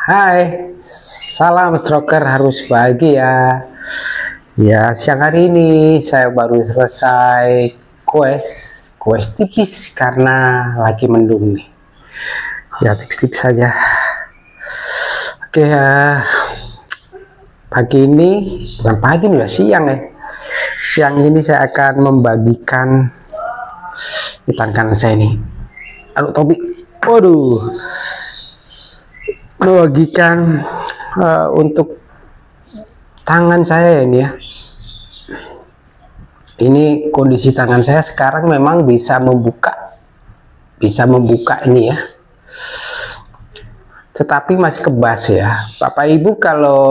Hai, salam stroker harus bahagia. Ya, siang hari ini saya baru selesai quest tipis karena lagi mendung nih. Ya, tipis-tipis saja. Oke, pagi ini, bukan pagi nih, ya siang ya. Siang ini saya akan membagikan di tangan kanan saya ini. Aduh, topi. Waduh. Membagikan untuk tangan saya ini ya. Ini kondisi tangan saya sekarang memang bisa membuka ini ya, tetapi masih kebas ya. Bapak Ibu kalau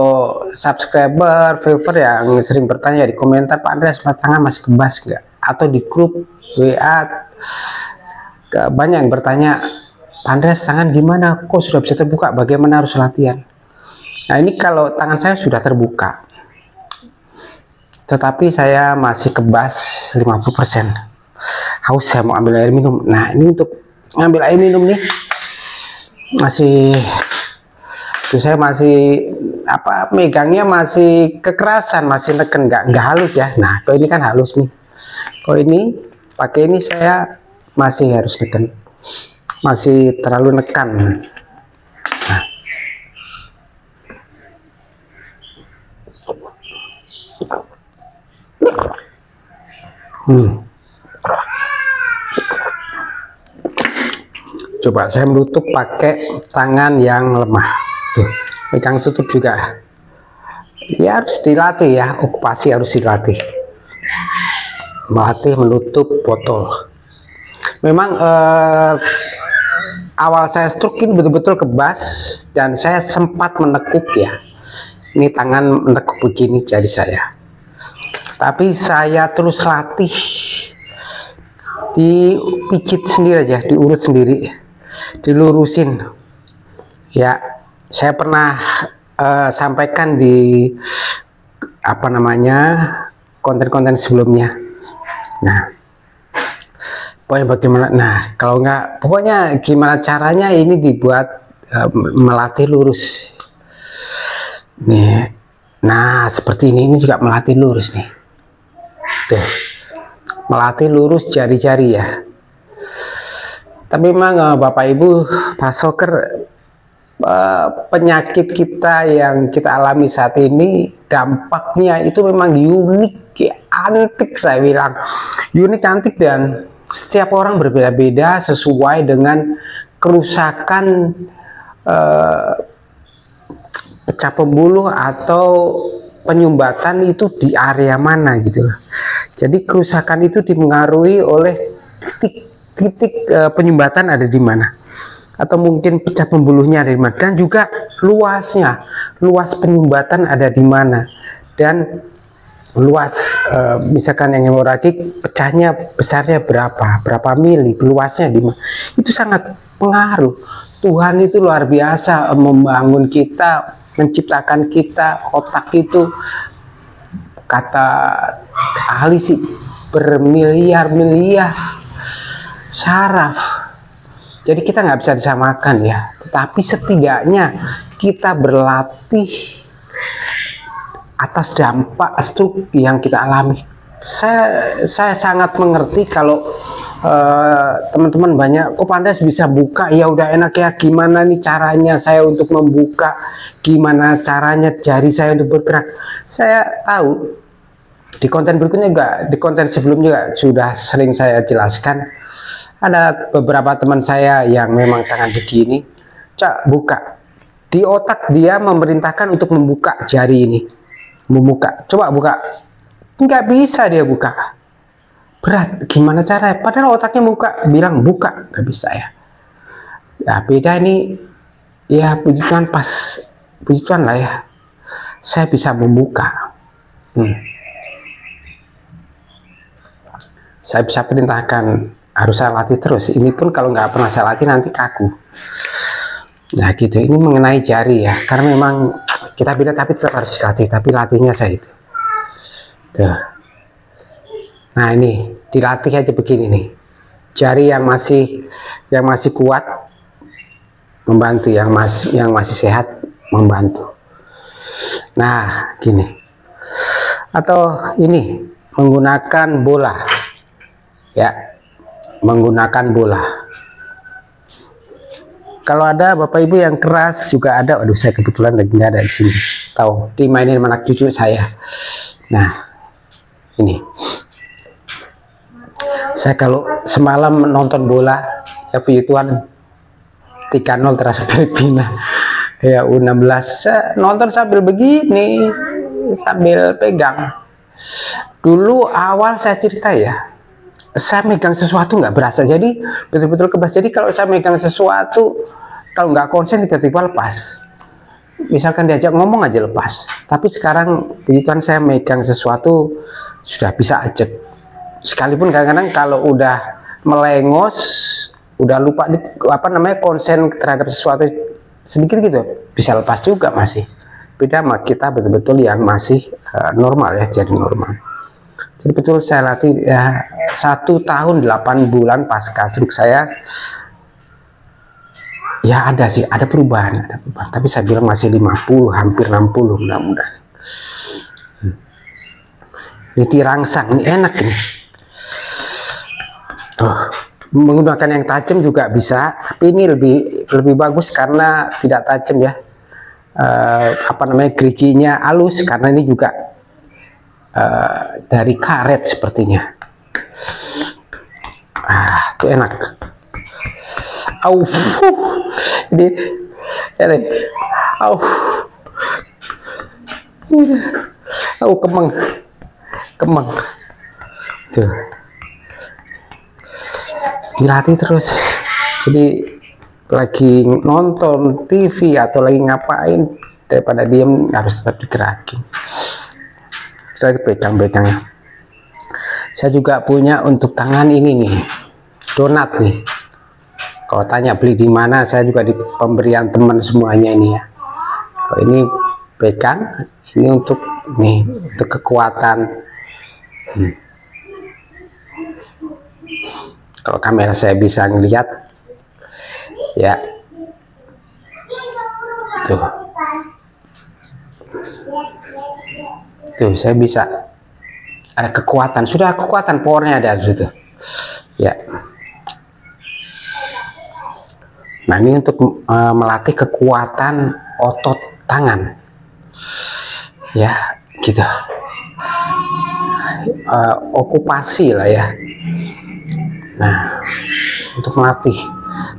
subscriber viewer yang sering bertanya di komentar, Pak Andreas tangan masih kebas nggak, atau di grup WA banyak yang bertanya, Pak Andreas tangan gimana, kok sudah bisa terbuka, bagaimana harus latihan. Nah ini kalau tangan saya sudah terbuka tetapi saya masih kebas 50%. Haus, saya mau ambil air minum. Nah ini untuk ngambil air minum nih saya masih megangnya masih kekerasan, masih neken, nggak halus ya. Nah kalau ini kan halus nih, kalau ini pakai ini saya masih harus neken, masih terlalu nekan. Coba saya menutup pakai tangan yang lemah tuh, pegang tutup juga ya, harus dilatih ya, okupasi harus dilatih, melatih menutup botol. Memang awal saya stroke ini betul-betul kebas dan saya sempat menekuk ya, ini tangan menekuk begini jadi saya, tapi saya terus latih, dipijit sendiri aja, diurut sendiri, dilurusin ya. Saya pernah sampaikan di konten-konten sebelumnya. Nah pokoknya bagaimana, kalau nggak, pokoknya gimana caranya ini dibuat melatih lurus nih. Nah seperti ini juga melatih lurus nih tuh, melatih lurus jari-jari ya. Tapi memang Bapak Ibu Pak Stroker, penyakit kita yang kita alami saat ini dampaknya itu memang unik ya, antik, saya bilang unik, antik, dan setiap orang berbeda-beda sesuai dengan kerusakan pecah pembuluh atau penyumbatan itu di area mana gitu. Jadi kerusakan itu dipengaruhi oleh titik penyumbatan ada di mana, atau mungkin pecah pembuluhnya ada di mana, dan juga luas penyumbatan ada di mana, dan luas misalkan yang hemoragik pecahnya besarnya berapa mili, luasnya di mana, itu sangat pengaruh. Tuhan itu luar biasa membangun kita, menciptakan kita, otak itu kata ahli sih bermiliar-miliar saraf. Jadi kita nggak bisa disamakan ya, tetapi setidaknya kita berlatih atas dampak stroke yang kita alami. Saya sangat mengerti kalau teman-teman banyak, kok Pandas bisa buka, ya udah enak ya, gimana nih caranya saya untuk membuka, gimana caranya jari saya untuk bergerak. Saya tahu di konten berikutnya juga, di konten sebelumnya juga sudah sering saya jelaskan. Ada beberapa teman saya yang memang tangan begini, buka, di otak dia memerintahkan untuk membuka jari ini, membuka, coba buka, nggak bisa dia buka, berat, gimana caranya, padahal otaknya bilang buka, nggak bisa ya. Ya beda ini ya, puji Tuhan, puji Tuhan lah ya, saya bisa membuka. Saya bisa perintahkan, harus saya latih terus. Ini pun kalau nggak pernah saya latih nanti kaku. Nah gitu, ini mengenai jari ya, karena memang kita beda tapi tetap harus dilatih, tapi latihnya saya itu tuh. Nah ini dilatih aja begini nih, jari yang masih kuat membantu, yang masih sehat membantu. Nah, gini. Atau ini menggunakan bola. Ya, menggunakan bola. Kalau ada Bapak Ibu yang keras juga ada. Waduh, saya kebetulan lagi nggak ada di sini. Tahu, dimainin sama anak cucu saya. Nah, ini. Saya kalau semalam nonton bola, ya puji Tuhan 3-0 terhadap Filipina. Ya U16, saya nonton sambil begini, sambil pegang. Dulu awal saya cerita ya, saya megang sesuatu nggak berasa, jadi betul-betul kebas. Jadi kalau saya megang sesuatu, kalau nggak konsen tiba-tiba lepas. Misalkan diajak ngomong aja lepas. Tapi sekarang puji Tuhan saya megang sesuatu sudah bisa ajak. Sekalipun kadang-kadang kalau udah melengos, udah lupa konsen terhadap sesuatu sedikit gitu, bisa lepas juga masih. Beda sama kita betul-betul yang masih normal ya, jadi normal. Jadi betul saya latih ya 1 tahun 8 bulan pasca stroke saya, ya ada sih, ada perubahan. Tapi saya bilang masih 50, hampir 60 mudah-mudahan. Ini dirangsang, ini enak ini. Menggunakan yang tajam juga bisa, tapi ini lebih bagus karena tidak tajam ya. Geriginya halus karena ini juga dari karet sepertinya. Itu enak. Ini kemang tuh, dilatih terus. Jadi lagi nonton TV atau lagi ngapain, daripada diem harus tetap digerakin, sudah dipegang-pegangnya. Saya juga punya untuk tangan ini nih, donat nih. Kalau tanya beli di mana, saya juga di pemberian teman semuanya ini ya. Kalau ini pegang, ini untuk kekuatan. Kalau kamera saya bisa ngelihat ya, tuh saya bisa, ada kekuatan, sudah kekuatan, powernya ada di situ ya. Nah ini untuk melatih kekuatan otot tangan ya, gitu. Okupasi lah ya. Nah, untuk melatih.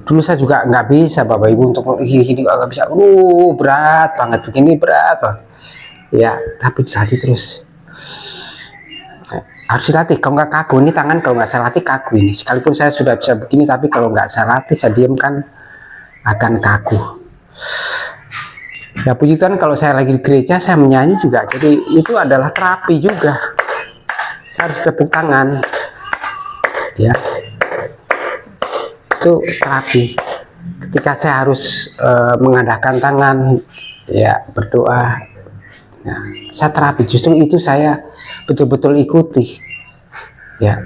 Dulu saya juga nggak bisa Bapak Ibu untuk gini nggak bisa. Berat banget begini, berat banget. Ya, tapi dilatih terus. Harus dilatih. Kalau nggak kaku, ini tangan kalau nggak saya latih kaku ini. Sekalipun saya sudah bisa begini, tapi kalau nggak saya latih, saya diamkan akan kaku. Ya puji Tuhan, kalau saya lagi di gereja saya menyanyi juga. Jadi itu adalah terapi juga. Saya harus tepuk tangan. Ya. Itu terapi. Ketika saya harus mengadakan tangan, ya berdoa, ya, saya terapi. Justru itu saya betul-betul ikuti, ya.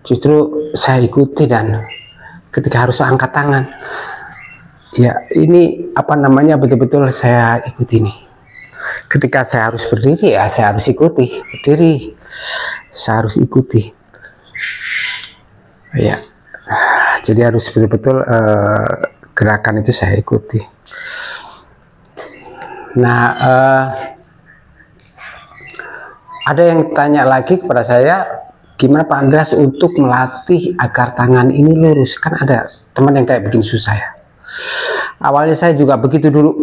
Justru saya ikuti, dan ketika harus angkat tangan, ya ini betul-betul saya ikuti nih. Ketika saya harus berdiri, ya saya harus ikuti berdiri, saya harus ikuti, ya. Jadi harus betul-betul gerakan itu saya ikuti. Nah, ada yang tanya lagi kepada saya, gimana Pak Andreas untuk melatih agar tangan ini lurus? Kan ada teman yang kayak bikin susah ya. Awalnya saya juga begitu dulu.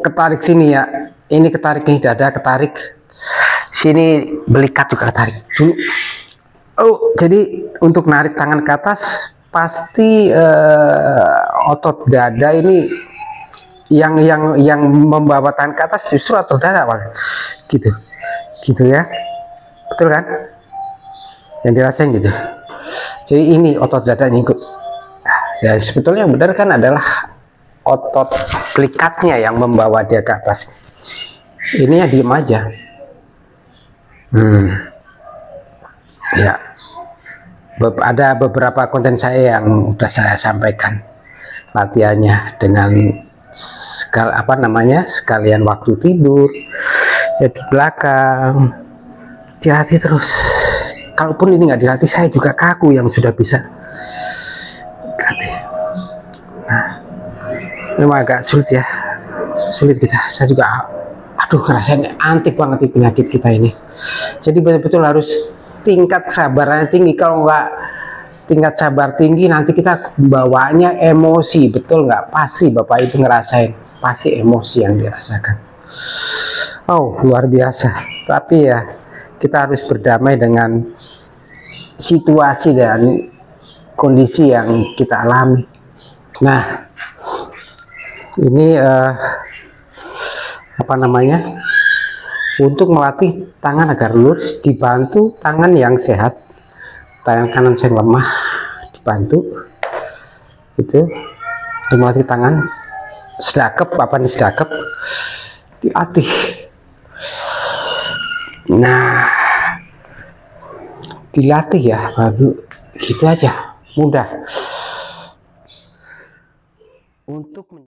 Ketarik sini ya. Ini ketarik nih, dada ketarik. Sini belikat juga ketarik dulu. Jadi untuk narik tangan ke atas pasti otot dada ini yang membawa tangan ke atas justru otot dada awal. Gitu ya, betul kan? Yang dirasain gitu. Jadi ini otot dada nyingkut. Ya, sebetulnya yang benar kan adalah otot belikatnya yang membawa dia ke atas. Ini ya diem aja. Ya, ada beberapa konten saya yang sudah saya sampaikan latihannya dengan sekalian waktu tidur ya di belakang, dilatih terus. Kalaupun ini nggak dilatih, saya juga kaku yang sudah bisa dilatih. Nah, memang agak sulit ya, sulit kita. Saya juga aduh ngerasain antik banget di penyakit kita ini. Jadi betul-betul harus tingkat kesabarannya tinggi. Kalau nggak tingkat sabar tinggi, nanti kita bawanya emosi, betul nggak? Pasti Bapak Ibu ngerasain, pasti emosi yang dirasakan. Oh, luar biasa. Tapi ya kita harus berdamai dengan situasi dan kondisi yang kita alami. Nah, ini untuk melatih tangan agar lurus, dibantu tangan yang sehat, tangan kanan saya lemah, dibantu itu untuk melatih tangan sedakep, dilatih. Nah, dilatih ya, baru gitu aja, mudah.